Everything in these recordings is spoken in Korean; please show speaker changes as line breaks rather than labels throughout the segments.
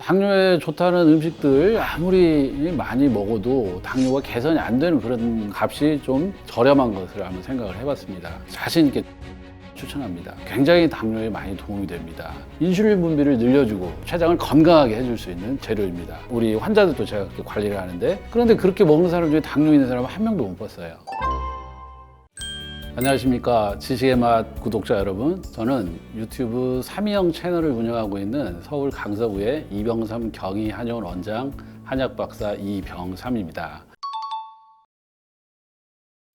당뇨에 좋다는 음식들 아무리 많이 먹어도 당뇨가 개선이 안 되는 그런 값이 좀 저렴한 것을 한번 생각을 해봤습니다. 자신 있게 추천합니다. 굉장히 당뇨에 많이 도움이 됩니다. 인슐린 분비를 늘려주고 췌장을 건강하게 해줄 수 있는 재료입니다. 우리 환자들도 제가 그렇게 관리를 하는데, 그런데 그렇게 먹는 사람 중에 당뇨 있는 사람은 한 명도 못 봤어요. 안녕하십니까, 지식의 맛 구독자 여러분. 저는 유튜브 삼이영 채널을 운영하고 있는 서울 강서구의 이병삼 경희 한의원 원장 한약박사 이병삼입니다.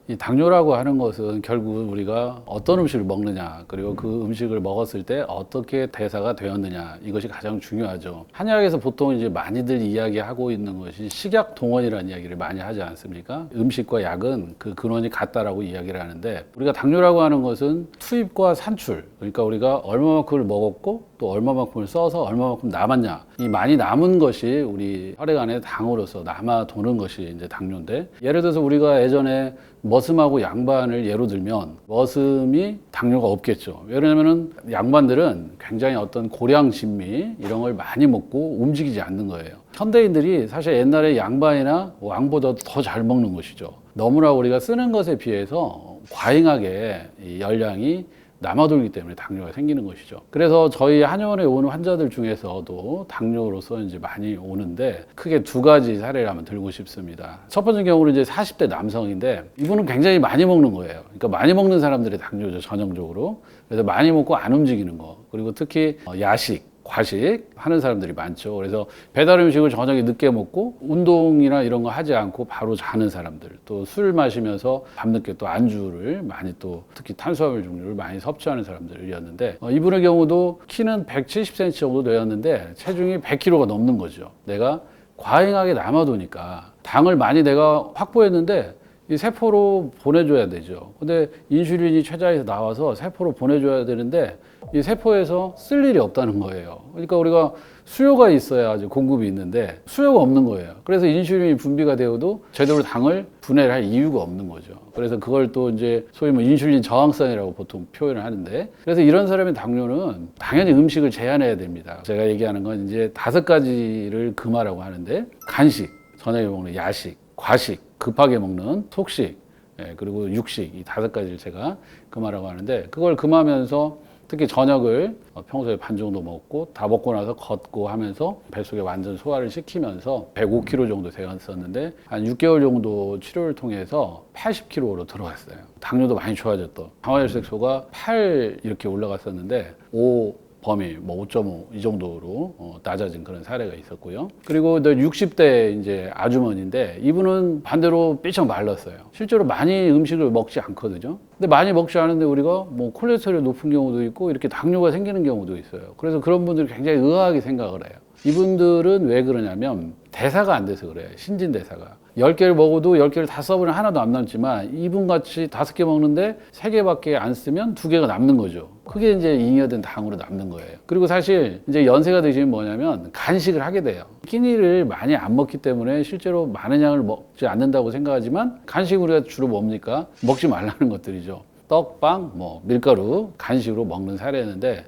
이 당뇨라고 하는 것은 결국 우리가 어떤 음식을 먹느냐, 그리고 그 음식을 먹었을 때 어떻게 대사가 되었느냐, 이것이 가장 중요하죠. 한의학에서 보통 이제 많이들 이야기하고 있는 것이 식약 동원이라는 이야기를 많이 하지 않습니까? 음식과 약은 그 근원이 같다라고 이야기를 하는데, 우리가 당뇨라고 하는 것은 투입과 산출, 그러니까 우리가 얼마만큼을 먹었고 또 얼마만큼을 써서 얼마만큼 남았냐, 이 많이 남은 것이 우리 혈액 안에 당으로서 남아 도는 것이 이제 당뇨인데, 예를 들어서 우리가 예전에 머슴하고 양반을 예로 들면 머슴이 당뇨가 없겠죠. 왜냐면은 양반들은 굉장히 어떤 고량 진미 이런 걸 많이 먹고 움직이지 않는 거예요. 현대인들이 사실 옛날에 양반이나 왕보다 더 잘 먹는 것이죠. 너무나 우리가 쓰는 것에 비해서 과잉하게 이 열량이 남아돌기 때문에 당뇨가 생기는 것이죠. 그래서 저희 한의원에 오는 환자들 중에서도 당뇨로서 이제 많이 오는데, 크게 두 가지 사례를 한번 들고 싶습니다. 첫 번째 경우는 이제 40대 남성인데, 이분은 굉장히 많이 먹는 거예요. 그러니까 많이 먹는 사람들이 당뇨죠, 전형적으로. 그래서 많이 먹고 안 움직이는 거, 그리고 특히 야식, 과식 하는 사람들이 많죠. 그래서 배달 음식을 저녁에 늦게 먹고 운동이나 이런 거 하지 않고 바로 자는 사람들, 또 술 마시면서 밤늦게 또 안주를 많이, 또 특히 탄수화물 종류를 많이 섭취하는 사람들이었는데, 이분의 경우도 키는 170cm 정도 되었는데 체중이 100kg가 넘는 거죠. 내가 과잉하게 남아도니까 당을 많이 내가 확보했는데 이 세포로 보내줘야 되죠. 근데 인슐린이 췌장에서 나와서 세포로 보내줘야 되는데 이 세포에서 쓸 일이 없다는 거예요. 그러니까 우리가 수요가 있어야지 공급이 있는데 수요가 없는 거예요. 그래서 인슐린이 분비가 되어도 제대로 당을 분해를 할 이유가 없는 거죠. 그래서 그걸 또 이제 소위 뭐 인슐린 저항성이라고 보통 표현을 하는데, 그래서 이런 사람의 당뇨는 당연히 음식을 제한해야 됩니다. 제가 얘기하는 건 이제 5가지를 금하라고 하는데, 간식, 저녁에 먹는 야식, 과식, 급하게 먹는 속식, 그리고 육식, 이 5가지를 제가 금하라고 하는데, 그걸 금하면서 특히 저녁을 평소에 반 정도 먹고 다 먹고 나서 걷고 하면서 뱃속에 완전 소화를 시키면서 105kg 정도 되었었는데, 한 6개월 정도 치료를 통해서 80kg로 들어갔어요. 당뇨도 많이 좋아졌던, 당화혈색소가 8 이렇게 올라갔었는데 5 범위, 뭐 5.5 이 정도로 낮아진 그런 사례가 있었고요. 그리고 60대 이제 아주머니인데, 이분은 반대로 삐쩍 말랐어요. 실제로 많이 음식을 먹지 않거든요. 근데 많이 먹지 않은데 우리가 뭐 콜레스테롤이 높은 경우도 있고 이렇게 당뇨가 생기는 경우도 있어요. 그래서 그런 분들이 굉장히 의아하게 생각을 해요. 이분들은 왜 그러냐면 대사가 안 돼서 그래요. 신진대사가. 10개를 먹어도 10개를 다 써보면 하나도 안 남지만, 이분같이 5개 먹는데 3개밖에 안 쓰면 2개가 남는 거죠. 그게 이제 잉여된 당으로 남는 거예요. 그리고 사실 이제 연세가 드시면 뭐냐면 간식을 하게 돼요. 끼니를 많이 안 먹기 때문에 실제로 많은 양을 먹지 않는다고 생각하지만, 간식 우리가 주로 뭡니까? 먹지 말라는 것들이죠. 떡, 빵, 뭐 밀가루 간식으로 먹는 사례였는데,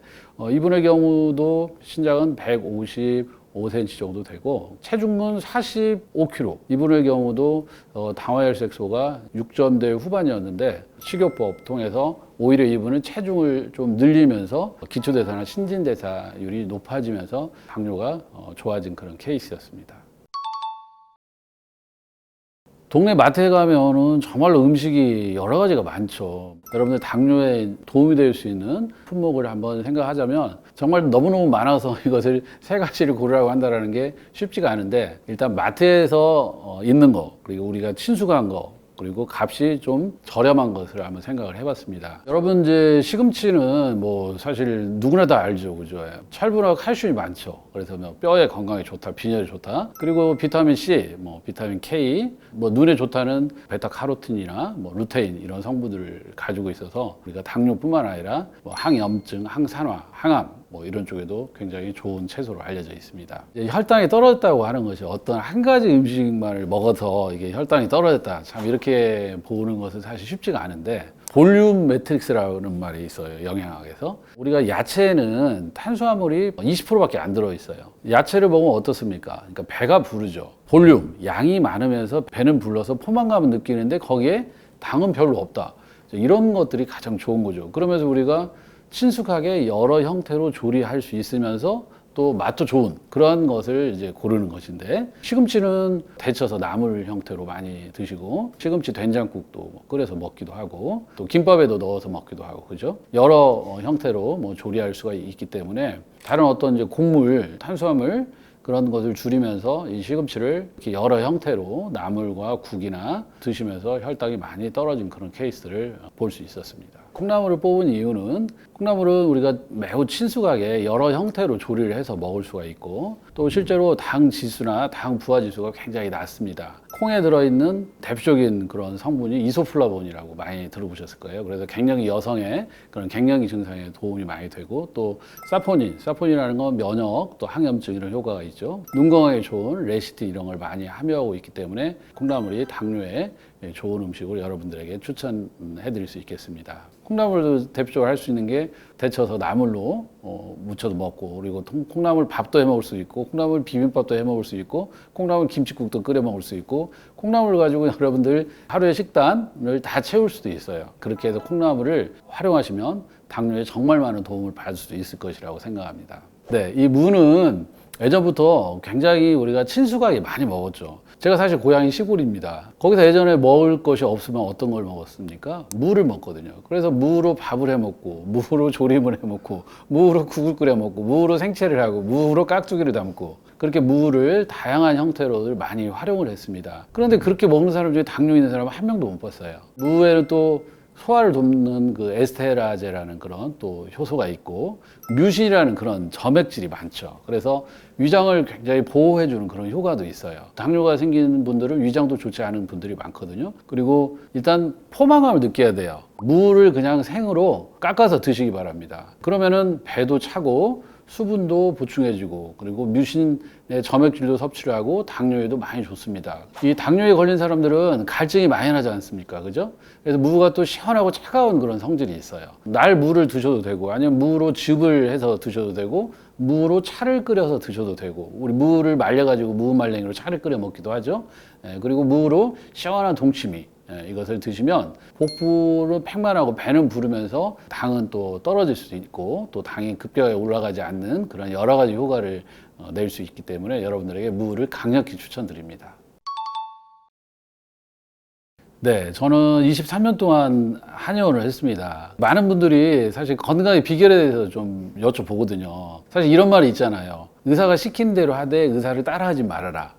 이분의 경우도 신장은 155cm 정도 되고 체중은 45kg. 이분의 경우도 당화혈색소가 6점대 후반이었는데, 식이요법 통해서 오히려 이분은 체중을 좀 늘리면서 기초대사나 신진대사율이 높아지면서 당뇨가 좋아진 그런 케이스였습니다. 동네 마트에 가면은 정말로 음식이 여러 가지가 많죠. 여러분들 당뇨에 도움이 될 수 있는 품목을 한번 생각하자면 정말 너무너무 많아서 이것을 3가지를 고르라고 한다는 게 쉽지가 않은데, 일단 마트에서 있는 거, 그리고 우리가 친숙한 거, 그리고 값이 좀 저렴한 것을 한번 생각을 해봤습니다. 여러분, 이제 시금치는 뭐 사실 누구나 다 알죠, 그죠? 철분하고 칼슘이 많죠. 그래서 뭐 뼈에 건강에 좋다, 빈혈에 좋다. 그리고 비타민 C, 뭐 비타민 K, 뭐 눈에 좋다는 베타카로틴이나 뭐 루테인 이런 성분들을 가지고 있어서 우리가 당뇨뿐만 아니라 뭐 항염증, 항산화, 항암 뭐 이런 쪽에도 굉장히 좋은 채소로 알려져 있습니다. 혈당이 떨어졌다고 하는 것이 어떤 한 가지 음식만을 먹어서 이게 혈당이 떨어졌다, 참 이렇게 보는 것은 사실 쉽지가 않은데, 볼륨 매트릭스라는 말이 있어요. 영양학에서. 우리가 야채에는 탄수화물이 20%밖에 안 들어있어요. 야채를 먹으면 어떻습니까? 그러니까 배가 부르죠. 볼륨, 양이 많으면서 배는 불러서 포만감을 느끼는데 거기에 당은 별로 없다. 이런 것들이 가장 좋은 거죠. 그러면서 우리가 친숙하게 여러 형태로 조리할 수 있으면서 또 맛도 좋은 그런 것을 이제 고르는 것인데, 시금치는 데쳐서 나물 형태로 많이 드시고, 시금치 된장국도 끓여서 먹기도 하고, 또 김밥에도 넣어서 먹기도 하고, 그죠? 여러 형태로 조리할 수가 있기 때문에 다른 어떤 이제 곡물, 탄수화물 그런 것을 줄이면서 이 시금치를 이렇게 여러 형태로 나물과 국이나 드시면서 혈당이 많이 떨어진 그런 케이스를 볼 수 있었습니다. 콩나물을 뽑은 이유는, 콩나물은 우리가 매우 친숙하게 여러 형태로 조리를 해서 먹을 수가 있고, 또 실제로 당 지수나 당 부하 지수가 굉장히 낮습니다. 콩에 들어있는 대표적인 그런 성분이 이소플라본이라고 많이 들어보셨을 거예요. 그래서 갱년기 여성의 그런 갱년기 증상에 도움이 많이 되고, 또 사포닌이라는 건 면역, 또 항염증 이런 효과가 있죠. 눈 건강에 좋은 레시틴 이런 걸 많이 함유하고 있기 때문에 콩나물이 당뇨에 좋은 음식으로 여러분들에게 추천해 드릴 수 있겠습니다. 콩나물도 대표적으로 할 수 있는 게 데쳐서 나물로 무쳐도 먹고, 그리고 콩나물 밥도 해 먹을 수 있고, 콩나물 비빔밥도 해 먹을 수 있고, 콩나물 김치국도 끓여 먹을 수 있고, 콩나물을 가지고 여러분들 하루의 식단을 다 채울 수도 있어요. 그렇게 해서 콩나물을 활용하시면 당뇨에 정말 많은 도움을 받을 수도 있을 것이라고 생각합니다. 네, 이 무는 예전부터 굉장히 우리가 친숙하게 많이 먹었죠. 제가 사실 고향이 시골입니다. 거기서 예전에 먹을 것이 없으면 어떤 걸 먹었습니까? 무를 먹거든요. 그래서 무로 밥을 해 먹고, 무로 조림을 해 먹고, 무로 국을 끓여 먹고, 무로 생채를 하고, 무로 깍두기를 담고, 그렇게 무를 다양한 형태로 많이 활용을 했습니다. 그런데 그렇게 먹는 사람 중에 당뇨 있는 사람은 한 명도 못 봤어요. 무에는 또 소화를 돕는 그 에스테라제라는 그런 또 효소가 있고, 뮤신이라는 그런 점액질이 많죠. 그래서 위장을 굉장히 보호해주는 그런 효과도 있어요. 당뇨가 생기는 분들은 위장도 좋지 않은 분들이 많거든요. 그리고 일단 포만감을 느껴야 돼요. 무를 그냥 생으로 깎아서 드시기 바랍니다. 그러면은 배도 차고 수분도 보충해주고, 그리고 뮤신의 점액질도 섭취를 하고 당뇨에도 많이 좋습니다. 이 당뇨에 걸린 사람들은 갈증이 많이 나지 않습니까? 그죠? 그래서 무가 또 시원하고 차가운 그런 성질이 있어요. 날 무를 드셔도 되고, 아니면 무로 즙을 해서 드셔도 되고, 무로 차를 끓여서 드셔도 되고, 우리 무를 말려가지고 무말랭이로 차를 끓여 먹기도 하죠. 그리고 무로 시원한 동치미, 이것을 드시면 복부는 팽만하고 배는 부르면서 당은 또 떨어질 수도 있고, 또 당이 급격하게 올라가지 않는 그런 여러 가지 효과를 낼 수 있기 때문에 여러분들에게 무를 강력히 추천드립니다. 네, 저는 23년 동안 한의원을 했습니다. 많은 분들이 사실 건강의 비결에 대해서 좀 여쭤보거든요. 사실 이런 말이 있잖아요. 의사가 시킨 대로 하되 의사를 따라하지 말아라.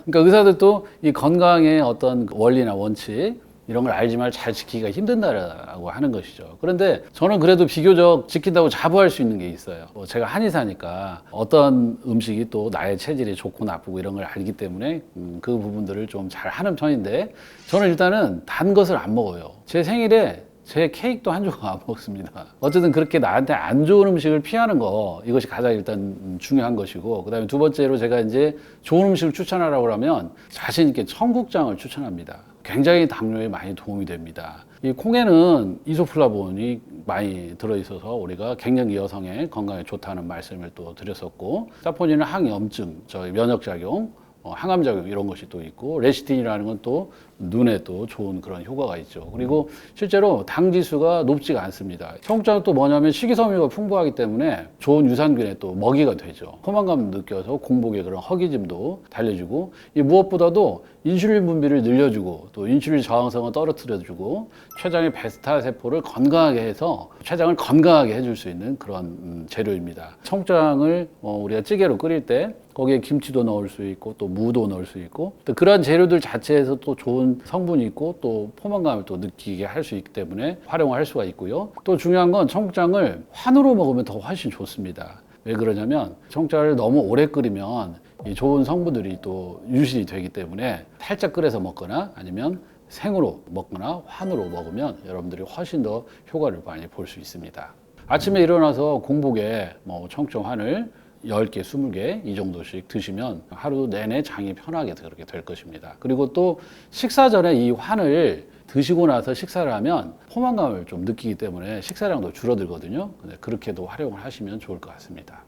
그러니까 의사들도 이 건강의 어떤 원리나 원칙 이런 걸 알지만 잘 지키기가 힘든다라고 하는 것이죠. 그런데 저는 그래도 비교적 지킨다고 자부할 수 있는 게 있어요. 제가 한의사니까 어떤 음식이 또 나의 체질이 좋고 나쁘고 이런 걸 알기 때문에 그 부분들을 좀 잘 하는 편인데, 저는 일단은 단 것을 안 먹어요. 제 생일에 제 케이크도 한 조각 안 먹습니다. 어쨌든 그렇게 나한테 안 좋은 음식을 피하는 거, 이것이 가장 일단 중요한 것이고, 그 다음에 두 번째로 제가 이제 좋은 음식을 추천하라고 하면 자신 있게 청국장을 추천합니다. 굉장히 당뇨에 많이 도움이 됩니다. 이 콩에는 이소플라본이 많이 들어있어서 우리가 갱년기 여성의 건강에 좋다는 말씀을 또 드렸었고, 사포닌은 항염증, 면역작용, 항암작용 이런 것이 또 있고, 레시틴이라는 건 또 눈에 또 좋은 그런 효과가 있죠. 그리고 실제로 당 지수가 높지가 않습니다. 청국장은 또 뭐냐면 식이섬유가 풍부하기 때문에 좋은 유산균의 또 먹이가 되죠. 포만감 느껴서 공복의 그런 허기짐도 달래주고, 이 무엇보다도 인슐린 분비를 늘려주고, 또 인슐린 저항성을 떨어뜨려주고, 췌장의 베스타 세포를 건강하게 해서 췌장을 건강하게 해줄 수 있는 그런 재료입니다. 청국장을 우리가 찌개로 끓일 때 거기에 김치도 넣을 수 있고, 또 무도 넣을 수 있고, 또 그러한 재료들 자체에서 또 좋은 성분이 있고, 또 포만감을 또 느끼게 할 수 있기 때문에 활용할 수가 있고요. 또 중요한 건 청국장을 환으로 먹으면 더 훨씬 좋습니다. 왜 그러냐면 청국장을 너무 오래 끓이면 이 좋은 성분들이 또 유실이 되기 때문에 살짝 끓여서 먹거나 아니면 생으로 먹거나 환으로 먹으면 여러분들이 훨씬 더 효과를 많이 볼 수 있습니다. 아침에 일어나서 공복에 청국장 환을 10개, 20개 이 정도씩 드시면 하루 내내 장이 편하게 그렇게 될 것입니다. 그리고 또 식사 전에 이 환을 드시고 나서 식사를 하면 포만감을 좀 느끼기 때문에 식사량도 줄어들거든요. 그렇게도 활용을 하시면 좋을 것 같습니다.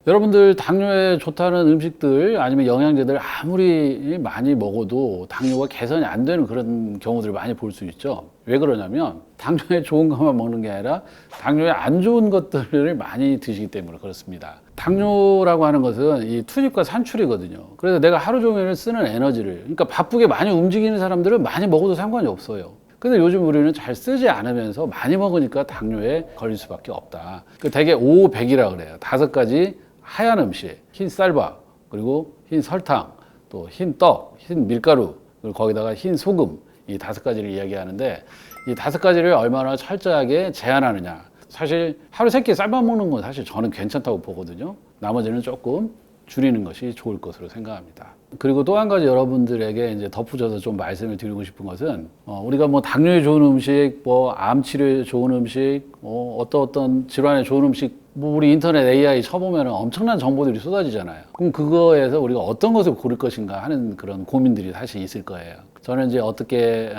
여러분들 당뇨에 좋다는 음식들 아니면 영양제들 아무리 많이 먹어도 당뇨가 개선이 안 되는 그런 경우들을 많이 볼 수 있죠. 왜 그러냐면 당뇨에 좋은 것만 먹는 게 아니라 당뇨에 안 좋은 것들을 많이 드시기 때문에 그렇습니다. 당뇨라고 하는 것은 이 투입과 산출이거든요. 그래서 내가 하루 종일 쓰는 에너지를, 그러니까 바쁘게 많이 움직이는 사람들은 많이 먹어도 상관이 없어요. 근데 요즘 우리는 잘 쓰지 않으면서 많이 먹으니까 당뇨에 걸릴 수밖에 없다. 대개 5, 100이라 그래요. 5가지 하얀 음식, 흰 쌀밥, 그리고 흰 설탕, 또 흰 떡, 흰 밀가루, 그리고 거기다가 흰 소금, 이 5가지를 이야기하는데 이 5가지를 얼마나 철저하게 제한하느냐. 사실 하루 3끼 쌀밥 먹는 건 사실 저는 괜찮다고 보거든요. 나머지는 조금 줄이는 것이 좋을 것으로 생각합니다. 그리고 또 한 가지 여러분들에게 이제 덧붙여서 좀 말씀을 드리고 싶은 것은 우리가 뭐 당뇨에 좋은 음식, 뭐 암 치료에 좋은 음식, 어떤 질환에 좋은 음식, 뭐 우리 인터넷 AI 쳐보면 엄청난 정보들이 쏟아지잖아요. 그럼 그거에서 우리가 어떤 것을 고를 것인가 하는 그런 고민들이 사실 있을 거예요. 저는 이제 어떻게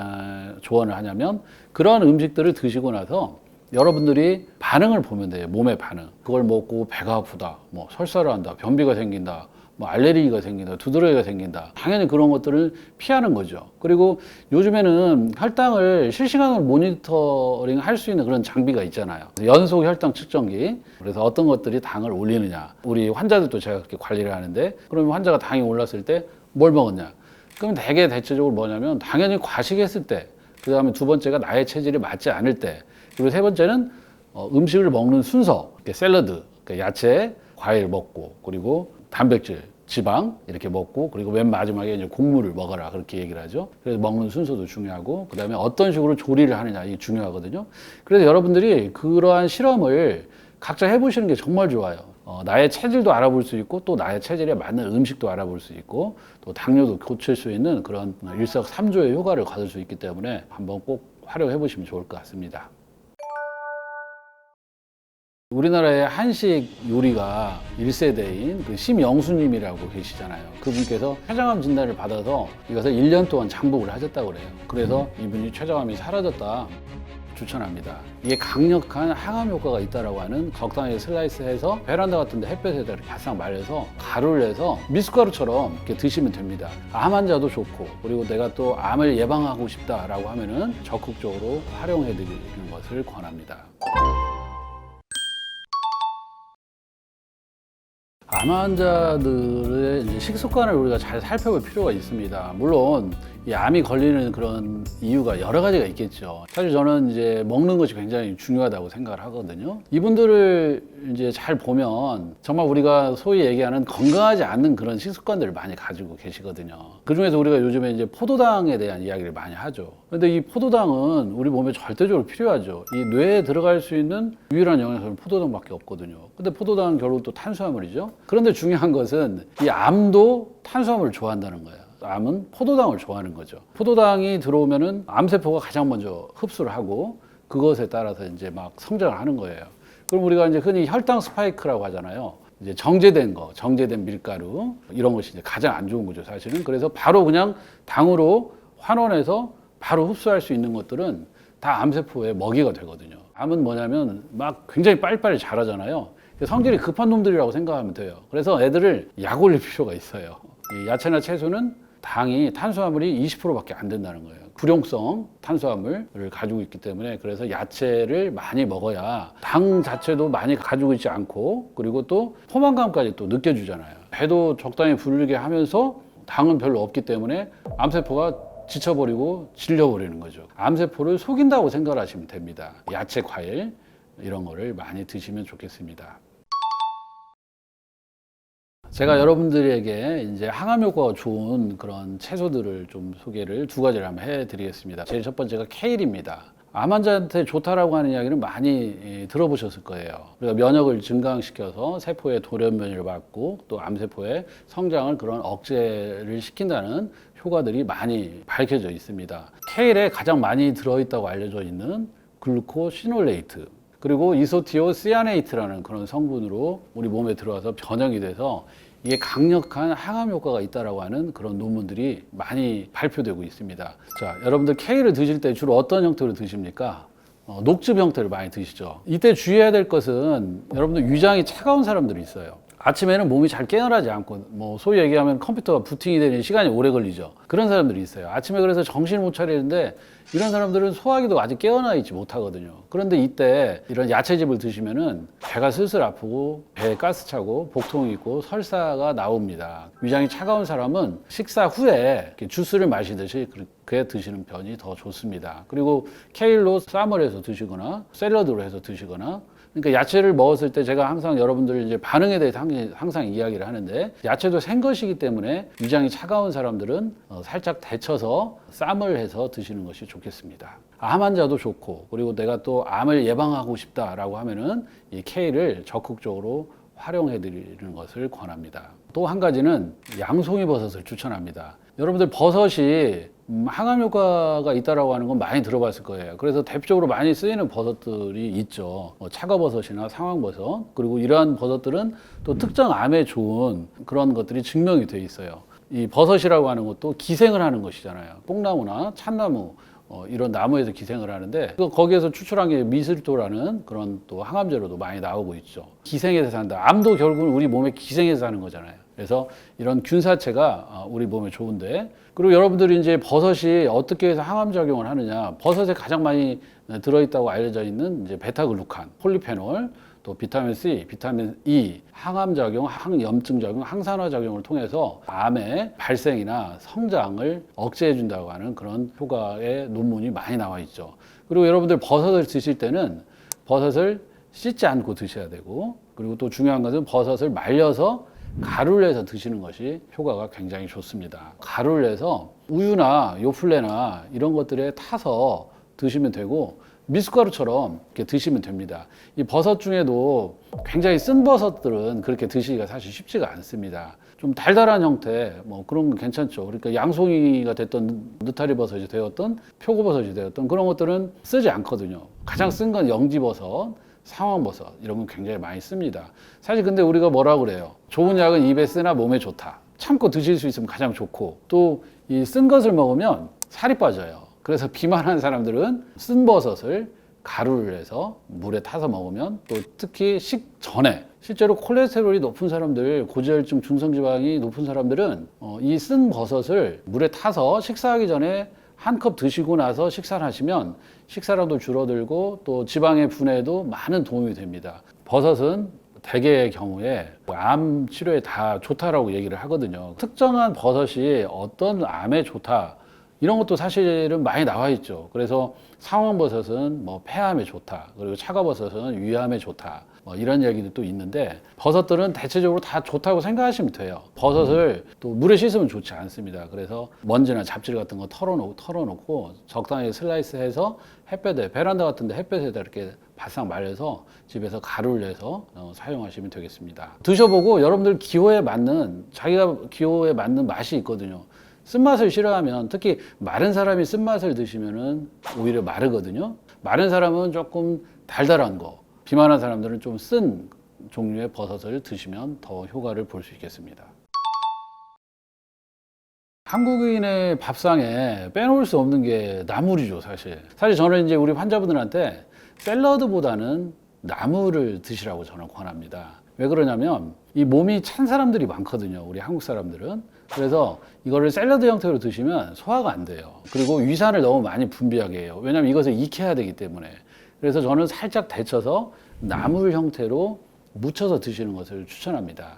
조언을 하냐면 그런 음식들을 드시고 나서 여러분들이 반응을 보면 돼요. 몸의 반응. 그걸 먹고 배가 아프다, 뭐 설사를 한다, 변비가 생긴다, 뭐 알레르기가 생긴다, 두드러기가 생긴다. 당연히 그런 것들을 피하는 거죠. 그리고 요즘에는 혈당을 실시간으로 모니터링 할 수 있는 그런 장비가 있잖아요. 연속 혈당 측정기. 그래서 어떤 것들이 당을 올리느냐. 우리 환자들도 제가 그렇게 관리를 하는데, 그러면 환자가 당이 올랐을 때 뭘 먹었냐. 그럼 대개 대체적으로 뭐냐면 당연히 과식했을 때, 그 다음에 두 번째가 나의 체질이 맞지 않을 때, 그리고 세 번째는 음식을 먹는 순서, 샐러드, 야채, 과일 먹고, 그리고 단백질, 지방 이렇게 먹고, 그리고 맨 마지막에 이제 곡물을 먹어라 그렇게 얘기를 하죠. 그래서 먹는 순서도 중요하고, 그다음에 어떤 식으로 조리를 하느냐 이게 중요하거든요. 그래서 여러분들이 그러한 실험을 각자 해보시는 게 정말 좋아요. 나의 체질도 알아볼 수 있고, 또 나의 체질에 맞는 음식도 알아볼 수 있고, 또 당뇨도 고칠 수 있는 그런 일석삼조의 효과를 거둘 수 있기 때문에 한번 꼭 활용해 보시면 좋을 것 같습니다. 우리나라의 한식 요리가 1세대인 그 심영수님이라고 계시잖아요. 그분께서 췌장암 진단을 받아서 이것을 1년 동안 장복을 하셨다고 그래요. 그래서 이분이 췌장암이 사라졌다. 추천합니다. 이게 강력한 항암 효과가 있다라고 하는 적당하게 슬라이스해서 베란다 같은 데 햇볕에다 이렇게 바싹 말려서 가루를 내서 미숫가루처럼 이렇게 드시면 됩니다. 암 환자도 좋고, 그리고 내가 또 암을 예방하고 싶다라고 하면은 적극적으로 활용해 드리는 것을 권합니다. 암 환자들의 이제 식습관을 우리가 잘 살펴볼 필요가 있습니다. 물론 이 암이 걸리는 그런 이유가 여러 가지가 있겠죠. 사실 저는 이제 먹는 것이 굉장히 중요하다고 생각을 하거든요. 이분들을 이제 잘 보면 정말 우리가 소위 얘기하는 건강하지 않는 그런 식습관들을 많이 가지고 계시거든요. 그 중에서 우리가 요즘에 이제 포도당에 대한 이야기를 많이 하죠. 근데 이 포도당은 우리 몸에 절대적으로 필요하죠. 이 뇌에 들어갈 수 있는 유일한 영양소는 포도당밖에 없거든요. 근데 포도당은 결국 또 탄수화물이죠. 그런데 중요한 것은 이 암도 탄수화물을 좋아한다는 거예요. 암은 포도당을 좋아하는 거죠. 포도당이 들어오면은 암세포가 가장 먼저 흡수를 하고 그것에 따라서 이제 막 성장을 하는 거예요. 그럼 우리가 이제 흔히 혈당 스파이크라고 하잖아요. 이제 정제된 거, 정제된 밀가루 이런 것이 이제 가장 안 좋은 거죠, 사실은. 그래서 바로 그냥 당으로 환원해서 바로 흡수할 수 있는 것들은 다 암세포의 먹이가 되거든요. 암은 뭐냐면 막 굉장히 빨리빨리 자라잖아요. 성질이 급한 놈들이라고 생각하면 돼요. 그래서 애들을 약 올릴 필요가 있어요. 이 야채나 채소는 당이 탄수화물이 20%밖에 안 된다는 거예요. 불용성 탄수화물을 가지고 있기 때문에, 그래서 야채를 많이 먹어야 당 자체도 많이 가지고 있지 않고, 그리고 또 포만감까지 또 느껴주잖아요. 배도 적당히 부르게 하면서 당은 별로 없기 때문에 암세포가 지쳐버리고 질려버리는 거죠. 암세포를 속인다고 생각을 하시면 됩니다. 야채, 과일 이런 거를 많이 드시면 좋겠습니다. 제가 여러분들에게 이제 항암 효과가 좋은 그런 채소들을 좀 소개를 두 가지를 한번 해드리겠습니다. 제일 첫 번째가 케일입니다. 암 환자한테 좋다라고 하는 이야기는 많이 들어보셨을 거예요. 우리가 면역을 증강시켜서 세포의 돌연변이를 막고 또 암세포의 성장을 그런 억제를 시킨다는 효과들이 많이 밝혀져 있습니다. 케일에 가장 많이 들어있다고 알려져 있는 글루코시놀레이트, 그리고 이소티오시아네이트라는 그런 성분으로 우리 몸에 들어와서 변형이 돼서 이게 강력한 항암 효과가 있다라고 하는 그런 논문들이 많이 발표되고 있습니다. 자, 여러분들 K를 드실 때 주로 어떤 형태로 드십니까? 녹즙 형태를 많이 드시죠. 이때 주의해야 될 것은 여러분들 위장이 차가운 사람들이 있어요. 아침에는 몸이 잘 깨어나지 않고 뭐 소위 얘기하면 컴퓨터가 부팅이 되는 시간이 오래 걸리죠. 그런 사람들이 있어요. 아침에 그래서 정신을 못 차리는데 이런 사람들은 소화기도 아직 깨어나 있지 못하거든요. 그런데 이때 이런 야채즙을 드시면은 배가 슬슬 아프고 배에 가스 차고 복통이 있고 설사가 나옵니다. 위장이 차가운 사람은 식사 후에 이렇게 주스를 마시듯이 그렇게 드시는 편이 더 좋습니다. 그리고 케일로 쌈을 해서 드시거나 샐러드로 해서 드시거나, 그러니까 야채를 먹었을 때 제가 항상 여러분들 이제 반응에 대해서 항상 이야기를 하는데, 야채도 생것이기 때문에 위장이 차가운 사람들은 살짝 데쳐서 쌈을 해서 드시는 것이 좋겠습니다. 암 환자도 좋고, 그리고 내가 또 암을 예방하고 싶다라고 하면은 이 케일을 적극적으로 활용해 드리는 것을 권합니다. 또 한 가지는 양송이 버섯을 추천합니다. 여러분들 버섯이 항암 효과가 있다라고 하는 건 많이 들어봤을 거예요. 그래서 대표적으로 많이 쓰이는 버섯들이 있죠. 차가버섯이나 상황버섯, 그리고 이러한 버섯들은 또 특정 암에 좋은 그런 것들이 증명이 돼 있어요. 이 버섯이라고 하는 것도 기생을 하는 것이잖아요. 뽕나무나 참나무, 이런 나무에서 기생을 하는데, 거기에서 추출한 게 미스리토라는 그런 또 항암제로도 많이 나오고 있죠. 기생해서 산다. 암도 결국은 우리 몸에 기생해서 사는 거잖아요. 그래서 이런 균사체가 우리 몸에 좋은데, 그리고 여러분들이 이제 버섯이 어떻게 해서 항암 작용을 하느냐, 버섯에 가장 많이 들어있다고 알려져 있는 이제 베타글루칸, 폴리페놀, 또 비타민 C, 비타민 E, 항암 작용, 항염증 작용, 항산화 작용을 통해서 암의 발생이나 성장을 억제해 준다고 하는 그런 효과의 논문이 많이 나와 있죠. 그리고 여러분들 버섯을 드실 때는 버섯을 씻지 않고 드셔야 되고, 그리고 또 중요한 것은 버섯을 말려서 가루를 해서 드시는 것이 효과가 굉장히 좋습니다. 가루를 해서 우유나 요플레나 이런 것들에 타서 드시면 되고, 미숫가루처럼 이렇게 드시면 됩니다. 이 버섯 중에도 굉장히 쓴 버섯들은 그렇게 드시기가 사실 쉽지가 않습니다. 좀 달달한 형태, 뭐 그런 건 괜찮죠. 그러니까 양송이가 됐던, 느타리 버섯이 되었던, 표고버섯이 되었던 그런 것들은 쓰지 않거든요. 가장 쓴 건 영지버섯, 상황버섯, 이런 건 굉장히 많이 씁니다. 사실 근데 우리가 뭐라 그래요? 좋은 약은 입에 쓰나 몸에 좋다. 참고 드실 수 있으면 가장 좋고, 또 이 쓴 것을 먹으면 살이 빠져요. 그래서 비만한 사람들은 쓴 버섯을 가루를 해서 물에 타서 먹으면, 또 특히 식전에, 실제로 콜레스테롤이 높은 사람들, 고지혈증, 중성지방이 높은 사람들은 이 쓴 버섯을 물에 타서 식사하기 전에 한 컵 드시고 나서 식사를 하시면 식사량도 줄어들고 또 지방의 분해에도 많은 도움이 됩니다. 버섯은 대개의 경우에 암 치료에 다 좋다라고 얘기를 하거든요. 특정한 버섯이 어떤 암에 좋다, 이런 것도 사실은 많이 나와 있죠. 그래서 상황버섯은 뭐 폐암에 좋다, 그리고 차가버섯은 위암에 좋다, 뭐 이런 얘기도 있는데, 버섯들은 대체적으로 다 좋다고 생각하시면 돼요. 버섯을 또 물에 씻으면 좋지 않습니다. 그래서 먼지나 잡질 같은 거 털어놓고 적당히 슬라이스해서 햇볕에, 베란다 같은데 햇볕에다 이렇게 바싹 말려서 집에서 가루를 내서 사용하시면 되겠습니다. 드셔보고 여러분들 기호에 맞는, 자기가 기호에 맞는 맛이 있거든요. 쓴맛을 싫어하면, 특히 마른 사람이 쓴맛을 드시면은 오히려 마르거든요. 마른 사람은 조금 달달한 거, 비만한 사람들은 좀 쓴 종류의 버섯을 드시면 더 효과를 볼 수 있겠습니다. 한국인의 밥상에 빼놓을 수 없는 게 나물이죠, 사실. 사실 저는 이제 우리 환자분들한테 샐러드보다는 나물을 드시라고 저는 권합니다. 왜 그러냐면 이 몸이 찬 사람들이 많거든요, 우리 한국 사람들은. 그래서 이거를 샐러드 형태로 드시면 소화가 안 돼요. 그리고 위산을 너무 많이 분비하게 해요. 왜냐면 이것을 익혀야 되기 때문에. 그래서 저는 살짝 데쳐서 나물 형태로 무쳐서 드시는 것을 추천합니다.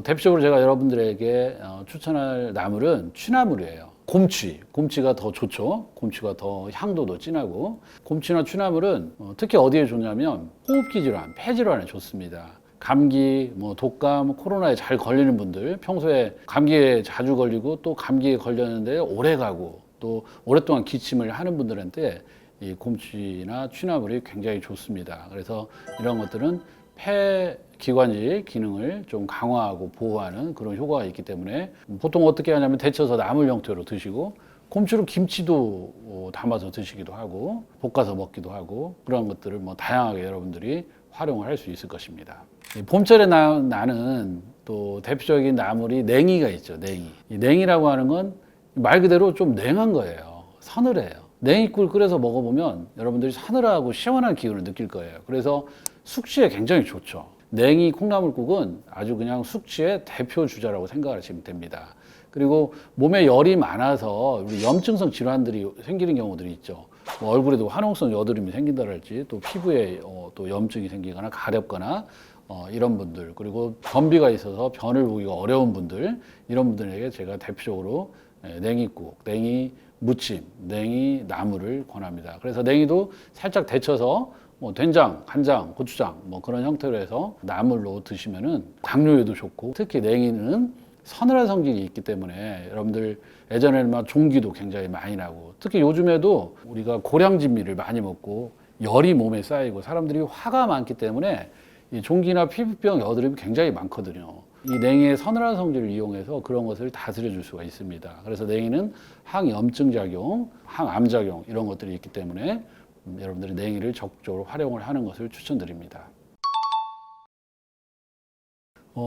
대표적으로 제가 여러분들에게 추천할 나물은 취나물이에요. 곰치가 더 좋죠. 곰치가 더 향도도 진하고, 곰치나 취나물은 특히 어디에 좋냐면 호흡기 질환, 폐질환에 좋습니다. 감기, 독감, 코로나에 잘 걸리는 분들, 평소에 감기에 자주 걸리고 또 감기에 걸렸는데 오래 가고 또 오랫동안 기침을 하는 분들한테 이 곰치나 취나물이 굉장히 좋습니다. 그래서 이런 것들은 폐 기관지 기능을 좀 강화하고 보호하는 그런 효과가 있기 때문에 보통 어떻게 하냐면 데쳐서 나물 형태로 드시고, 곰치로 김치도 담아서 드시기도 하고 볶아서 먹기도 하고, 그런 것들을 다양하게 여러분들이 활용을 할 수 있을 것입니다. 봄철에 나는 또 대표적인 나물이 냉이가 있죠. 냉이. 이 냉이라고 하는 건 말 그대로 좀 냉한 거예요. 서늘해요. 냉이꿀 끓여서 먹어보면 여러분들이 서늘하고 시원한 기운을 느낄 거예요. 그래서 숙취에 굉장히 좋죠. 냉이 콩나물국은 아주 그냥 숙취의 대표 주자라고 생각하시면 됩니다. 그리고 몸에 열이 많아서 우리 염증성 질환들이 생기는 경우들이 있죠. 뭐 얼굴에도 화농성 여드름이 생긴다랄지 또 피부에 또 염증이 생기거나 가렵거나 이런 분들, 그리고 변비가 있어서 변을 보기가 어려운 분들, 이런 분들에게 제가 대표적으로 냉이국, 냉이 무침, 냉이 나물을 권합니다. 그래서 냉이도 살짝 데쳐서 뭐 된장, 간장, 고추장 뭐 그런 형태로 해서 나물로 드시면은 당뇨에도 좋고, 특히 냉이는 서늘한 성질이 있기 때문에 여러분들 예전에는 막 종기도 굉장히 많이 나고, 특히 요즘에도 우리가 고량진미를 많이 먹고 열이 몸에 쌓이고 사람들이 화가 많기 때문에 이 종기나 피부병, 여드름이 굉장히 많거든요. 이 냉이의 서늘한 성질을 이용해서 그런 것을 다스려 줄 수가 있습니다. 그래서 냉이는 항염증 작용, 항암 작용 이런 것들이 있기 때문에 여러분들이 냉이를 적극적으로 활용을 하는 것을 추천드립니다.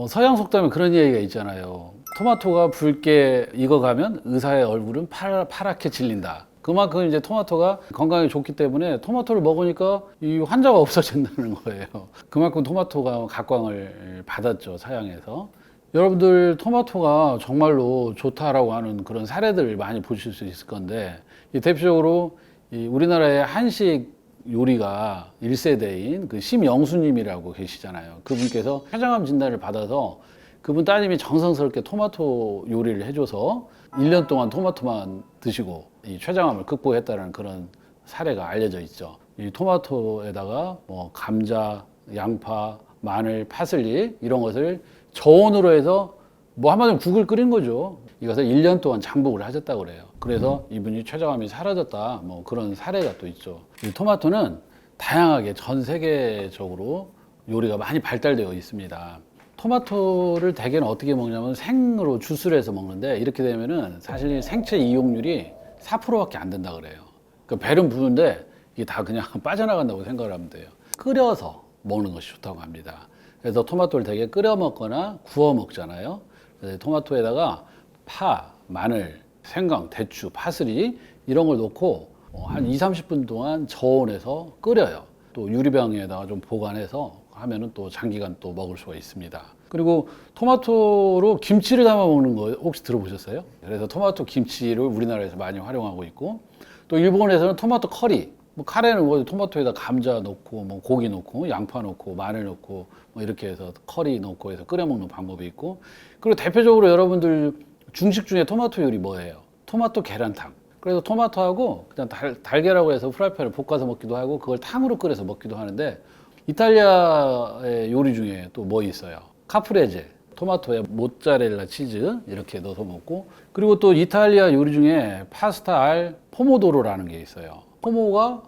서양 속담에 그런 얘기가 있잖아요. 토마토가 붉게 익어가면 의사의 얼굴은 파랗게 질린다. 그만큼 이제 토마토가 건강에 좋기 때문에 토마토를 먹으니까 이 환자가 없어진다는 거예요. 그만큼 토마토가 각광을 받았죠, 서양에서. 여러분들 토마토가 정말로 좋다라고 하는 그런 사례들을 많이 보실 수 있을 건데, 이 대표적으로 이 우리나라의 한식 요리가 1세대인 그 심영수님이라고 계시잖아요. 그분께서 췌장암 진단을 받아서 그분 따님이 정성스럽게 토마토 요리를 해줘서 1년 동안 토마토만 드시고 이 췌장암을 극복했다는 그런 사례가 알려져 있죠. 이 토마토에다가 뭐 감자, 양파, 마늘, 파슬리 이런 것을 저온으로 해서 뭐 한마디로 국을 끓인 거죠. 이것을 1년 동안 장복을 하셨다고 그래요. 그래서 이분이 췌장암이 사라졌다, 뭐 그런 사례가 또 있죠. 이 토마토는 다양하게 전 세계적으로 요리가 많이 발달되어 있습니다. 토마토를 대개는 어떻게 먹냐면 생으로 주스를 해서 먹는데, 이렇게 되면은 사실 생채 이용률이 4%밖에 안 된다 그래요. 그러니까 배는 부는데 이게 다 그냥 빠져나간다고 생각을 하면 돼요. 끓여서 먹는 것이 좋다고 합니다. 그래서 토마토를 되게 끓여 먹거나 구워 먹잖아요. 그래서 토마토에다가 파, 마늘, 생강, 대추, 파슬리 이런 걸 넣고 한 20-30분 동안 저온에서 끓여요. 또 유리병에다가 좀 보관해서 하면은 또 장기간 또 먹을 수가 있습니다. 그리고 토마토로 김치를 담아 먹는 거 혹시 들어보셨어요? 그래서 토마토 김치를 우리나라에서 많이 활용하고 있고, 또 일본에서는 토마토 커리, 뭐 카레는 뭐 토마토에다 감자 넣고 뭐 고기 넣고 양파 넣고 마늘 넣고 뭐 이렇게 해서 커리 넣고 해서 끓여 먹는 방법이 있고, 그리고 대표적으로 여러분들 중식 중에 토마토 요리 뭐예요? 토마토 계란탕. 그래서 토마토하고 그냥 달걀하고 해서 프라이팬을 볶아서 먹기도 하고 그걸 탕으로 끓여서 먹기도 하는데, 이탈리아의 요리 중에 또 뭐 있어요? 카프레제, 토마토에 모짜렐라 치즈 이렇게 넣어서 먹고, 그리고 또 이탈리아 요리 중에 파스타 알 포모도로라는 게 있어요. 포모가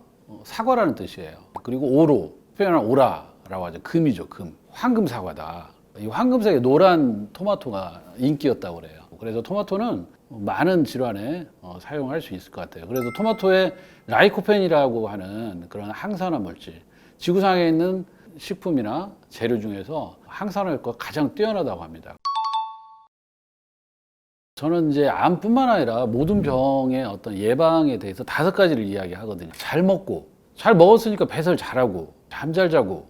사과라는 뜻이에요. 그리고 오로, 표현한 오라라고 하죠. 금이죠, 금. 황금 사과다. 이 황금색의 노란 토마토가 인기였다고 그래요. 그래서 토마토는 많은 질환에 사용할 수 있을 것 같아요. 그래서 토마토에 라이코펜이라고 하는 그런 항산화 물질, 지구상에 있는 식품이나 재료 중에서 항산화 효과가 가장 뛰어나다고 합니다. 저는 이제 암뿐만 아니라 모든 병의 어떤 예방에 대해서 5가지를 이야기하거든요. 잘 먹고, 잘 먹었으니까 배설 잘하고, 잠 잘 자고,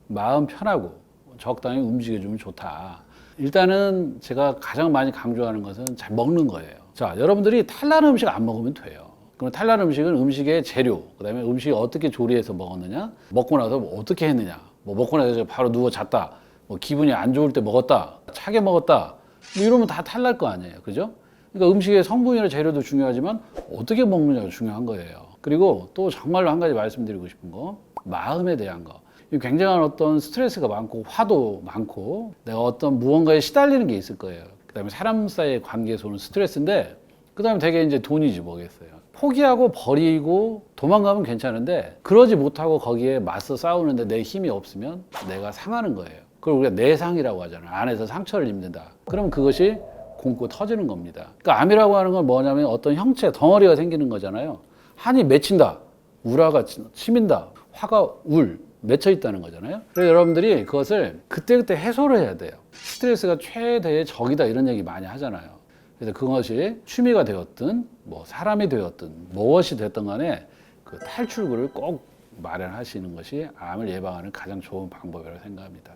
마음 편하고, 적당히 움직여주면 좋다. 일단은 제가 가장 많이 강조하는 것은 잘 먹는 거예요. 자, 여러분들이 탈나는 음식 안 먹으면 돼요. 그럼 탈나는 음식은 음식의 재료, 그 다음에 음식이 어떻게 조리해서 먹었느냐, 먹고 나서 뭐 어떻게 했느냐, 뭐 먹고 나서 바로 누워 잤다, 뭐 기분이 안 좋을 때 먹었다, 차게 먹었다, 뭐 이러면 다 탈날 거 아니에요. 그죠? 그러니까 음식의 성분이나 재료도 중요하지만 어떻게 먹느냐가 중요한 거예요. 그리고 또 정말로 한 가지 말씀드리고 싶은 거, 마음에 대한 거. 굉장한 어떤 스트레스가 많고 화도 많고 내가 어떤 무언가에 시달리는 게 있을 거예요. 그 다음에 사람 사이의 관계에서 오는 스트레스인데, 그 다음에 되게 이제 돈이지 뭐겠어요. 포기하고 버리고 도망가면 괜찮은데, 그러지 못하고 거기에 맞서 싸우는데 내 힘이 없으면 내가 상하는 거예요. 그걸 우리가 내상이라고 하잖아요. 안에서 상처를 입는다. 그러면 그것이 곪고 터지는 겁니다. 그러니까 암이라고 하는 건 뭐냐면 어떤 형체, 덩어리가 생기는 거잖아요. 한이 맺힌다, 우라가 치민다, 화가 울, 맺혀 있다는 거잖아요. 그래서 여러분들이 그것을 그때그때 해소를 해야 돼요. 스트레스가 최대의 적이다 이런 얘기 많이 하잖아요. 그래서 그것이 취미가 되었든 뭐 사람이 되었든 무엇이 됐든 간에 그 탈출구를 꼭 마련하시는 것이 암을 예방하는 가장 좋은 방법이라고 생각합니다.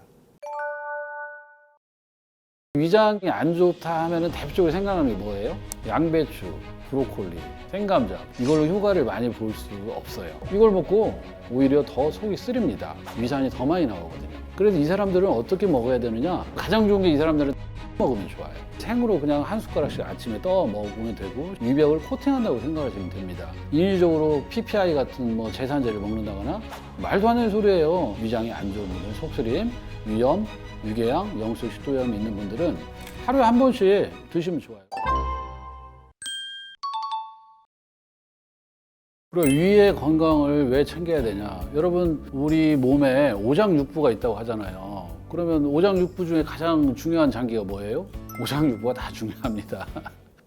위장이 안 좋다 하면은 대표적으로 생각나는 게 뭐예요? 양배추, 브로콜리, 생감자. 이걸로 효과를 많이 볼 수 없어요. 이걸 먹고 오히려 더 속이 쓰립니다. 위산이 더 많이 나오거든요. 그래서 이 사람들은 어떻게 먹어야 되느냐? 가장 좋은 게 이 사람들은 먹으면 좋아요. 생으로 그냥 한 숟가락씩 아침에 떠 먹으면 되고 위벽을 코팅한다고 생각하시면 됩니다. 인위적으로 PPI 같은 뭐 제산제를 먹는다거나 말도 안 되는 소리예요. 위장이 안 좋은 분들, 속쓰림, 위염, 유궤양, 영수 식도염 있는 분들은 하루에 한 번씩 드시면 좋아요. 그리고 위의 건강을 왜 챙겨야 되냐? 여러분, 우리 몸에 오장육부가 있다고 하잖아요. 그러면 오장육부 중에 가장 중요한 장기가 뭐예요? 오장육부가 다 중요합니다.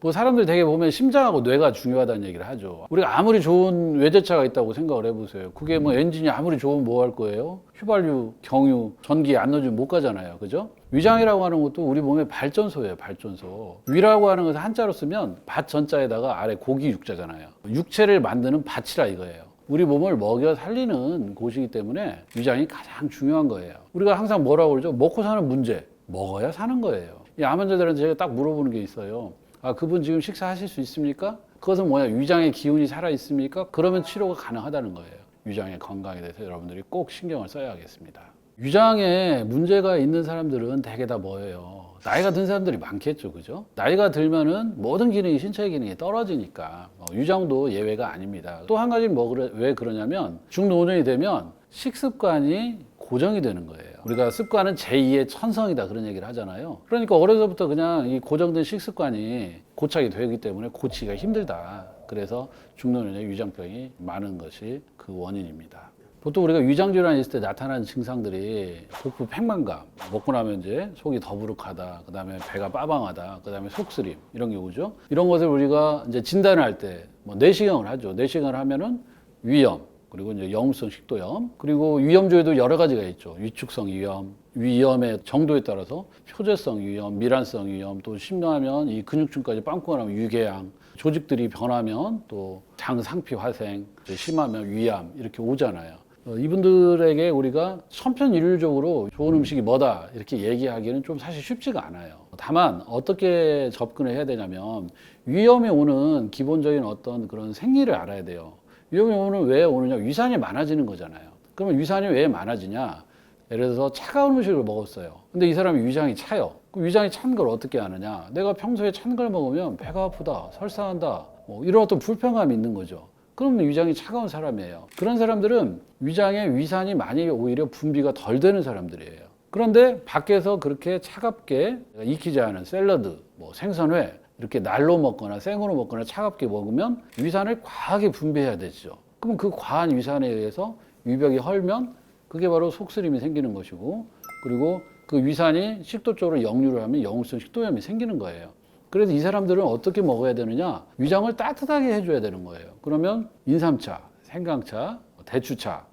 뭐 사람들 되게 보면 심장하고 뇌가 중요하다는 얘기를 하죠. 우리가 아무리 좋은 외제차가 있다고 생각을 해보세요. 그게 뭐 엔진이 아무리 좋으면 뭐 할 거예요? 휘발유, 경유, 전기 안 넣어주면 못 가잖아요. 그죠? 위장이라고 하는 것도 우리 몸의 발전소예요. 발전소. 위라고 하는 것을 한자로 쓰면 밭 전자에다가 아래 고기 육자잖아요. 육체를 만드는 밭이라 이거예요. 우리 몸을 먹여 살리는 곳이기 때문에 위장이 가장 중요한 거예요. 우리가 항상 뭐라고 그러죠? 먹고 사는 문제. 먹어야 사는 거예요. 이 암 환자들한테 제가 딱 물어보는 게 있어요. 아, 그분 지금 식사하실 수 있습니까? 그것은 뭐냐? 위장의 기운이 살아있습니까? 그러면 치료가 가능하다는 거예요. 위장의 건강에 대해서 여러분들이 꼭 신경을 써야 하겠습니다. 위장에 문제가 있는 사람들은 대개 다 뭐예요? 나이가 든 사람들이 많겠죠, 그죠? 나이가 들면은 모든 기능이, 신체 기능이 떨어지니까 위장도 예외가 아닙니다. 또 한 가지 왜 그러냐면 중노년이 되면 식습관이 고정이 되는 거예요. 우리가 습관은 제2의 천성이다 그런 얘기를 하잖아요. 그러니까 어려서부터 그냥 이 고정된 식습관이 고착이 되기 때문에 고치기가 힘들다. 그래서 중노년에 위장병이 많은 것이 그 원인입니다. 보통 우리가 위장질환이 있을 때 나타나는 증상들이 복부 팽만감, 먹고 나면 이제 속이 더부룩하다, 그 다음에 배가 빠방하다, 그 다음에 속쓰림 이런 게 오죠. 이런 것을 우리가 이제 진단을 할 때 뭐 내시경을 하죠. 내시경을 하면은 위염, 그리고 이제 영우성 식도염, 그리고 위염 중에도 여러 가지가 있죠. 위축성 위염, 위염의 정도에 따라서 표재성 위염, 미란성 위염, 또 심하면 이 근육층까지 빵꾸가 나면 유궤양, 조직들이 변하면 또 장상피 화생, 심하면 위암 이렇게 오잖아요. 이분들에게 우리가 천편일률적으로 좋은 음식이 뭐다 이렇게 얘기하기는 좀 사실 쉽지가 않아요. 다만 어떻게 접근을 해야 되냐면 위염이 오는 기본적인 어떤 그런 생리를 알아야 돼요. 위험이 왜 오느냐? 위산이 많아지는 거잖아요. 그러면 위산이 왜 많아지냐? 예를 들어서 차가운 음식을 먹었어요. 근데 이 사람이 위장이 차요. 그 위장이 찬 걸 어떻게 아느냐? 내가 평소에 찬 걸 먹으면 배가 아프다, 설사한다, 뭐 이런 어떤 불편감이 있는 거죠. 그러면 위장이 차가운 사람이에요. 그런 사람들은 위장에 위산이 많이 오히려 분비가 덜 되는 사람들이에요. 그런데 밖에서 그렇게 차갑게 익히지 않은 샐러드, 뭐 생선회 이렇게 날로 먹거나 생으로 먹거나 차갑게 먹으면 위산을 과하게 분비해야 되죠. 그럼 그 과한 위산에 의해서 위벽이 헐면 그게 바로 속쓰림이 생기는 것이고, 그리고 그 위산이 식도 쪽으로 역류를 하면 영우성 식도염이 생기는 거예요. 그래서 이 사람들은 어떻게 먹어야 되느냐? 위장을 따뜻하게 해줘야 되는 거예요. 그러면 인삼차, 생강차, 대추차,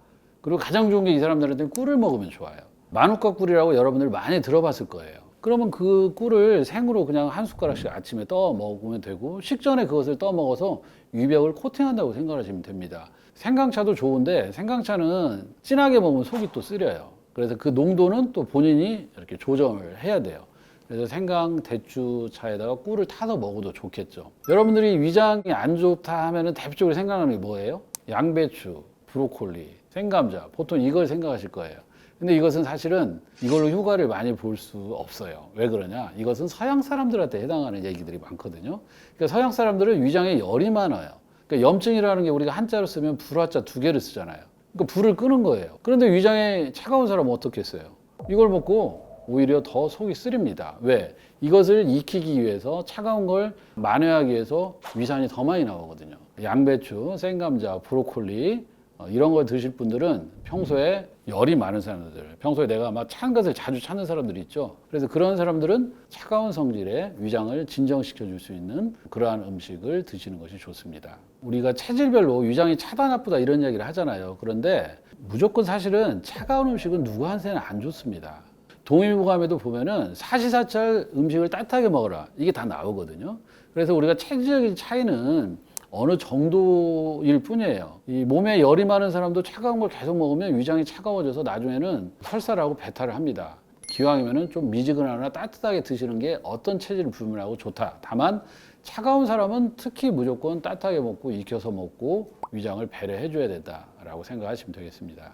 그리고 가장 좋은 게 이 사람들한테는 꿀을 먹으면 좋아요. 마누카 꿀이라고 여러분들 많이 들어봤을 거예요. 그러면 그 꿀을 생으로 그냥 한 숟가락씩 아침에 떠 먹으면 되고, 식전에 그것을 떠 먹어서 위벽을 코팅한다고 생각하시면 됩니다. 생강차도 좋은데 생강차는 진하게 먹으면 속이 또 쓰려요. 그래서 그 농도는 또 본인이 이렇게 조정을 해야 돼요. 그래서 생강, 대추 차에다가 꿀을 타서 먹어도 좋겠죠. 여러분들이 위장이 안 좋다 하면은 대표적으로 생각나는 게 뭐예요? 양배추, 브로콜리, 생감자. 보통 이걸 생각하실 거예요. 근데 이것은 사실은 이걸로 효과를 많이 볼 수 없어요. 왜 그러냐? 이것은 서양 사람들한테 해당하는 얘기들이 많거든요. 그러니까 서양 사람들은 위장에 열이 많아요. 그러니까 염증이라는 게 우리가 한자로 쓰면 불화자 2개를 쓰잖아요. 그러니까 불을 끄는 거예요. 그런데 위장에 차가운 사람은 어떻게 했어요? 이걸 먹고 오히려 더 속이 쓰립니다. 왜? 이것을 익히기 위해서 차가운 걸 만회하기 위해서 위산이 더 많이 나오거든요. 양배추, 생감자, 브로콜리 이런 걸 드실 분들은 평소에 열이 많은 사람들, 평소에 내가 막 찬 것을 자주 찾는 사람들이 있죠. 그래서 그런 사람들은 차가운 성질의 위장을 진정시켜 줄 수 있는 그러한 음식을 드시는 것이 좋습니다. 우리가 체질별로 위장이 차다 나쁘다 이런 얘기를 하잖아요. 그런데 무조건 사실은 차가운 음식은 누구한테는 안 좋습니다. 동의보감에도 보면은 사시사철 음식을 따뜻하게 먹어라, 이게 다 나오거든요. 그래서 우리가 체질적인 차이는 어느 정도일 뿐이에요. 이 몸에 열이 많은 사람도 차가운 걸 계속 먹으면 위장이 차가워져서 나중에는 설사를 고 배탈을 합니다. 기왕이면은 좀 미지근하거나 따뜻하게 드시는 게 어떤 체질을 불문하고 좋다. 다만 차가운 사람은 특히 무조건 따뜻하게 먹고 익혀서 먹고 위장을 배려해 줘야 된다라고 생각하시면 되겠습니다.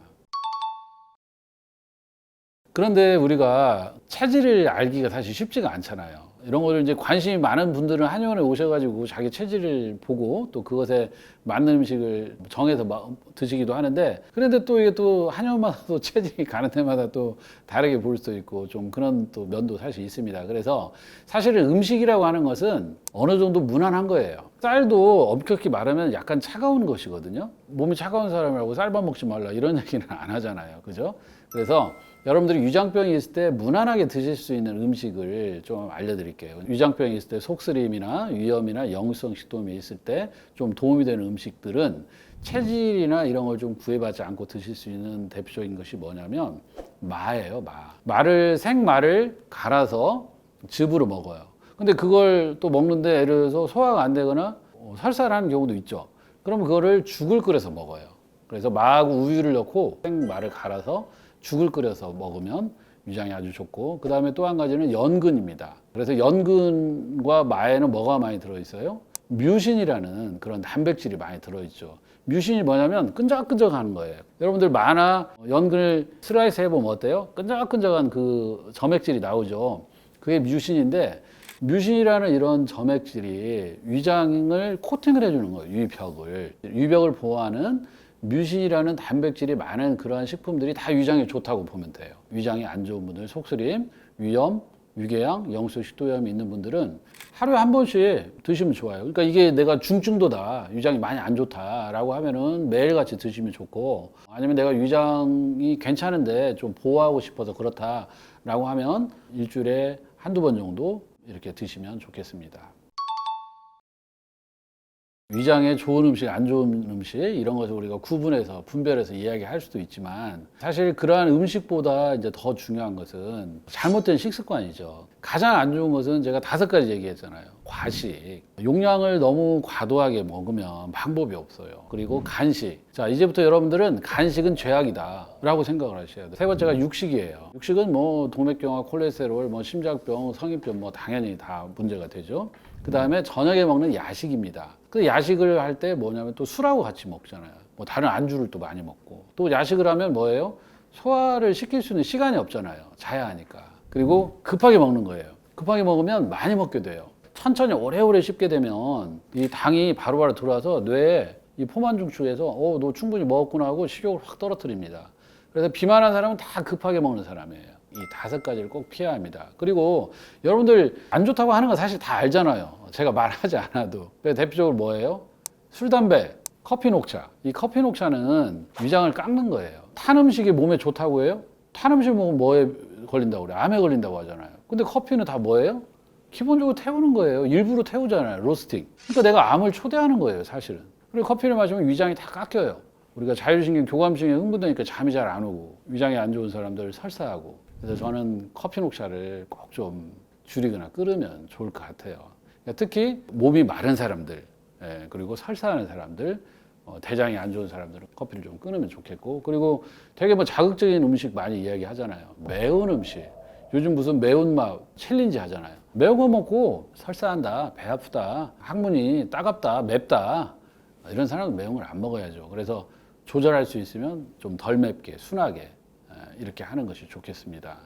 그런데 우리가 체질을 알기가 사실 쉽지가 않잖아요. 이런 거를 이제 관심이 많은 분들은 한의원에 오셔가지고 자기 체질을 보고 또 그것에 맞는 음식을 정해서 드시기도 하는데, 그런데 또 이게 또 한의원마다 또 체질이 가는 데마다 또 다르게 볼 수도 있고 좀 그런 또 면도 사실 있습니다. 그래서 사실은 음식이라고 하는 것은 어느 정도 무난한 거예요. 쌀도 엄격히 말하면 약간 차가운 것이거든요. 몸이 차가운 사람이라고 쌀밥 먹지 말라 이런 얘기는 안 하잖아요. 그죠? 그래서 여러분들이 위장병이 있을 때 무난하게 드실 수 있는 음식을 좀 알려드릴게요. 위장병이 있을 때 속쓰림이나 위염이나 영성 식도염이 있을 때 좀 도움이 되는 음식들은 체질이나 이런 걸 좀 구애받지 않고 드실 수 있는 대표적인 것이 뭐냐면 마예요. 마를 생마를 갈아서 즙으로 먹어요. 근데 그걸 또 먹는데 예를 들어서 소화가 안 되거나 설사를 하는 경우도 있죠. 그럼 그거를 죽을 끓여서 먹어요. 그래서 마하고 우유를 넣고 생마를 갈아서 죽을 끓여서 먹으면 위장이 아주 좋고, 그 다음에 또 한 가지는 연근입니다. 그래서 연근과 마에는 뭐가 많이 들어있어요? 뮤신이라는 그런 단백질이 많이 들어있죠. 뮤신이 뭐냐면 끈적끈적하는 거예요. 여러분들 마나 연근을 슬라이스 해보면 어때요? 끈적끈적한 그 점액질이 나오죠. 그게 뮤신인데, 뮤신이라는 이런 점액질이 위장을 코팅을 해주는 거예요. 유벽을 보호하는 뮤신이라는 단백질이 많은 그러한 식품들이 다 위장에 좋다고 보면 돼요. 위장이 안 좋은 분들, 속쓰림, 위염, 위궤양, 영수식도염이 있는 분들은 하루에 한 번씩 드시면 좋아요. 그러니까 이게 내가 중증도다, 위장이 많이 안 좋다라고 하면은 매일같이 드시면 좋고, 아니면 내가 위장이 괜찮은데 좀 보호하고 싶어서 그렇다라고 하면 일주일에 한두 번 정도 이렇게 드시면 좋겠습니다. 위장에 좋은 음식, 안 좋은 음식 이런 것을 우리가 구분해서 분별해서 이야기할 수도 있지만, 사실 그러한 음식보다 이제 더 중요한 것은 잘못된 식습관이죠. 가장 안 좋은 것은 제가 5가지 얘기했잖아요. 과식, 용량을 너무 과도하게 먹으면 방법이 없어요. 그리고 간식. 자, 이제부터 여러분들은 간식은 죄악이다 라고 생각을 하셔야 돼요. 세 번째가 육식이에요. 육식은 뭐 동맥경화, 콜레스테롤, 뭐 심장병, 성인병 뭐 당연히 다 문제가 되죠. 그 다음에 저녁에 먹는 야식입니다. 그 야식을 할 때 뭐냐면 또 술하고 같이 먹잖아요. 뭐 다른 안주를 또 많이 먹고, 또 야식을 하면 뭐예요? 소화를 시킬 수 있는 시간이 없잖아요. 자야 하니까. 그리고 급하게 먹는 거예요. 급하게 먹으면 많이 먹게 돼요. 천천히 오래오래 씹게 되면 이 당이 바로바로 들어와서 뇌에 이 포만중추에서 너 충분히 먹었구나 하고 식욕을 확 떨어뜨립니다. 그래서 비만한 사람은 다 급하게 먹는 사람이에요. 이 5가지를 꼭 피해야 합니다. 그리고 여러분들 안 좋다고 하는 거 사실 다 알잖아요. 제가 말하지 않아도. 그래서 대표적으로 뭐예요? 술, 담배, 커피, 녹차. 이 커피, 녹차는 위장을 깎는 거예요. 탄 음식이 몸에 좋다고 해요? 탄 음식 먹으면 뭐에 걸린다고 그래요? 암에 걸린다고 하잖아요. 근데 커피는 다 뭐예요? 기본적으로 태우는 거예요. 일부러 태우잖아요. 로스팅. 그러니까 내가 암을 초대하는 거예요, 사실은. 그리고 커피를 마시면 위장이 다 깎여요. 우리가 자율신경, 교감신경이 흥분되니까 잠이 잘 안 오고, 위장이 안 좋은 사람들 설사하고. 그래서 저는 커피, 녹차를 꼭 좀 줄이거나 끊으면 좋을 것 같아요. 그러니까 특히 몸이 마른 사람들, 그리고 설사하는 사람들, 대장이 안 좋은 사람들은 커피를 좀 끊으면 좋겠고, 그리고 되게 뭐 자극적인 음식 많이 이야기 하잖아요. 매운 음식. 요즘 무슨 매운맛 챌린지 하잖아요. 매운 거 먹고 설사한다, 배 아프다, 항문이 따갑다, 맵다, 이런 사람은 매운 걸 안 먹어야죠. 그래서 조절할 수 있으면 좀 덜 맵게, 순하게 이렇게 하는 것이 좋겠습니다.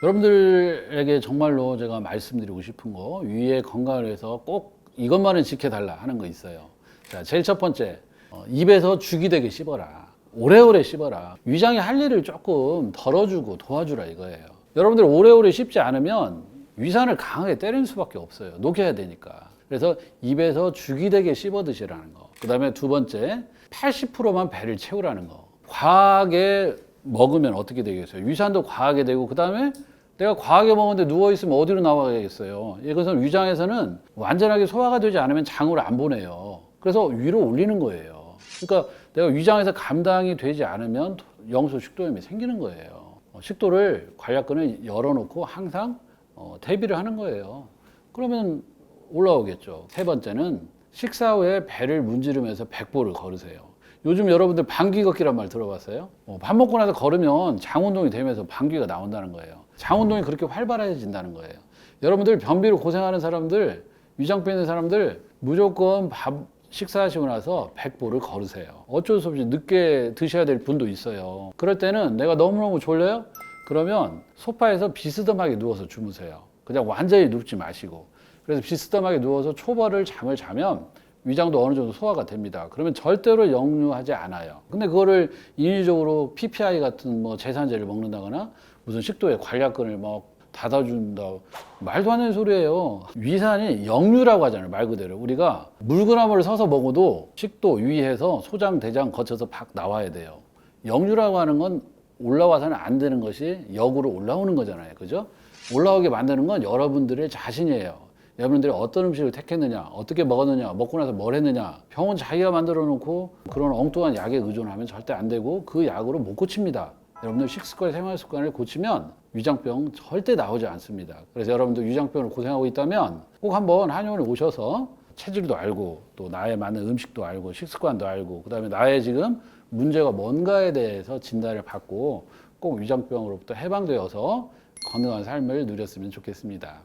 여러분들에게 정말로 제가 말씀드리고 싶은 거, 위의 건강을 위해서 꼭 이것만은 지켜달라 하는 거 있어요. 자, 제일 첫 번째, 입에서 죽이 되게 씹어라. 오래오래 씹어라. 위장이 할 일을 조금 덜어주고 도와주라 이거예요. 여러분들 오래오래 씹지 않으면 위산을 강하게 때릴 수밖에 없어요. 녹여야 되니까. 그래서 입에서 죽이 되게 씹어 드시라는 거. 그 다음에 두 번째, 80%만 배를 채우라는 거. 과하게 먹으면 어떻게 되겠어요? 위산도 과하게 되고, 그 다음에 내가 과하게 먹었는데 누워있으면 어디로 나와야겠어요? 이것은 위장에서는 완전하게 소화가 되지 않으면 장으로 안 보내요. 그래서 위로 올리는 거예요. 그러니까 내가 위장에서 감당이 되지 않으면 영수 식도염이 생기는 거예요. 식도를 관략근을 열어놓고 항상 대비를 하는 거예요. 그러면 올라오겠죠. 세 번째는 식사 후에 배를 문지르면서 백보를 걸으세요. 요즘 여러분들 방귀 걷기란 말 들어봤어요? 밥 먹고 나서 걸으면 장 운동이 되면서 방귀가 나온다는 거예요. 장 운동이 그렇게 활발해진다는 거예요. 여러분들 변비로 고생하는 사람들, 위장병 있는 사람들 무조건 식사하시고 나서 백보를 걸으세요. 어쩔 수 없이 늦게 드셔야 될 분도 있어요. 그럴 때는 내가 너무너무 졸려요? 그러면 소파에서 비스듬하게 누워서 주무세요. 그냥 완전히 눕지 마시고. 그래서 비스듬하게 누워서 초벌을 잠을 자면 위장도 어느 정도 소화가 됩니다. 그러면 절대로 역류하지 않아요. 근데 그거를 인위적으로 PPI 같은 뭐 제산제를 먹는다거나 무슨 식도에 관략근을 막 닫아준다. 말도 안 되는 소리예요. 위산이 역류라고 하잖아요. 말 그대로. 우리가 물그나물을 서서 먹어도 식도, 위에서 소장, 대장 거쳐서 팍 나와야 돼요. 역류라고 하는 건 올라와서는 안 되는 것이 역으로 올라오는 거잖아요. 그죠? 올라오게 만드는 건 여러분들의 자신이에요. 여러분들이 어떤 음식을 택했느냐, 어떻게 먹었느냐, 먹고 나서 뭘 했느냐. 병은 자기가 만들어 놓고 그런 엉뚱한 약에 의존하면 절대 안 되고 그 약으로 못 고칩니다. 여러분들 식습관, 생활 습관을 고치면 위장병 절대 나오지 않습니다. 그래서 여러분들 위장병으로 고생하고 있다면 꼭 한번 한의원에 오셔서 체질도 알고 또 나에 맞는 음식도 알고 식습관도 알고 그다음에 나의 지금 문제가 뭔가에 대해서 진단을 받고 꼭 위장병으로부터 해방되어서 건강한 삶을 누렸으면 좋겠습니다.